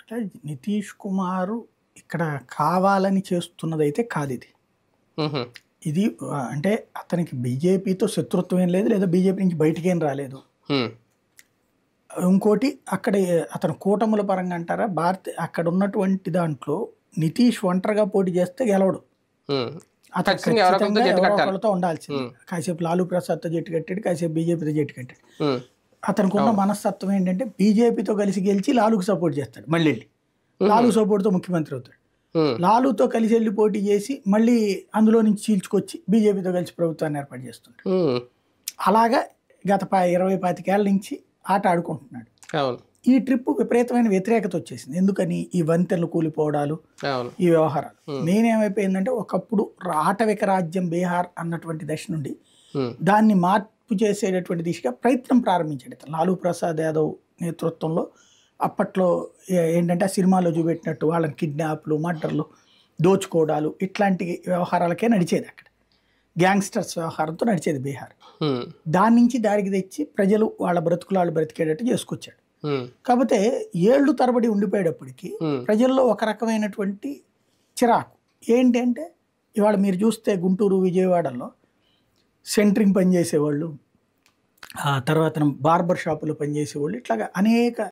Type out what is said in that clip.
అంటే నితీష్ కుమార్ ఇక్కడ కావాలని చేస్తున్నదైతే కాదు ఇది. హుహు. ఇది అంటే అతనికి బీజేపీతో శత్రుత్వం ఏం లేదు, లేదా బీజేపీ నుంచి బయటికేం రాలేదు. హ్మ్. ఇంకోటి అక్కడ అతను కూటముల పరంగా అంటారా, అక్కడ ఉన్నటువంటి దాంట్లో నితీష్ ఒంటరిగా పోటీ చేస్తే గెలవడు. హ్మ్. అతను ఖచ్చితంగా ఎవరో ఒకరితో ఖచ్చితంగా జట్టు ఎవరో కట్టాలి. ఒకరితో ఉండాల్సింది. హ్మ్. కాసేపు లాలూ ప్రసాద్తో జట్టు కట్టాడు, కాసేపు బీజేపీతో జట్టు కట్టాడు. హ్మ్. అతనికి ఉన్న అవును. మనస్తత్వం ఏంటంటే బీజేపీతో కలిసి గెలిచి లాలూకు సపోర్ట్ చేస్తాడు, మళ్ళీ వెళ్ళి హుహు. లాలూ సపోర్ట్తో ముఖ్యమంత్రి అవుతాడు. హ్మ్. లాలూతో కలిసి వెళ్ళి పోటీ చేసి మళ్ళీ అందులో నుంచి చీల్చుకొచ్చి బీజేపీతో కలిసి ప్రభుత్వాన్ని ఏర్పాటు చేస్తుంటాడు. హ్మ్. అలాగా గత 20-25 ఏళ్ల నుంచి ఆట ఆడుకుంటున్నాడు. అవును. ఈ ట్రిప్ విపరీతమైన వ్యతిరేకత వచ్చేసింది. ఎందుకని? ఈ వంతెనలు కూలిపోవడాలు, అవును. ఈ వ్యవహారాలు. హ్మ్. మెయిన్ ఏమైపోయిందంటే ఒకప్పుడు ఆటవిక రాజ్యం బీహార్ అన్నటువంటి దశ నుండి హ్మ్. దాన్ని మార్పు చేసేటటువంటి దిశగా ప్రయత్నం ప్రారంభించాడు ఇతను. లాలూ ప్రసాద్ యాదవ్ నేతృత్వంలో అప్పట్లో ఏంటంటే ఆ సినిమాలో చూపెట్టినట్టు వాళ్ళని కిడ్నాప్లు, మర్డర్లు, దోచుకోవడాలు ఇట్లాంటి వ్యవహారాలకే నడిచేది అక్కడ. గ్యాంగ్స్టర్స్ వ్యవహారంతో నడిచేది బీహార్. హ్మ్. దాని నుంచి దారికి తెచ్చి ప్రజలు వాళ్ళ బ్రతుకులు వాళ్ళు బ్రతికేటట్టు చేసుకొచ్చాడు. హ్మ్. కాకపోతే ఏళ్ళు తరబడి ఉండిపోయేటప్పటికి హ్మ్. ప్రజల్లో ఒక రకమైనటువంటి చిరాకు ఏంటి అంటే, ఇవాళ మీరు చూస్తే గుంటూరు, విజయవాడలో సెంట్రింగ్ పనిచేసేవాళ్ళు, ఆ తర్వాత బార్బర్ షాపులో పనిచేసేవాళ్ళు, ఇట్లాగా అనేక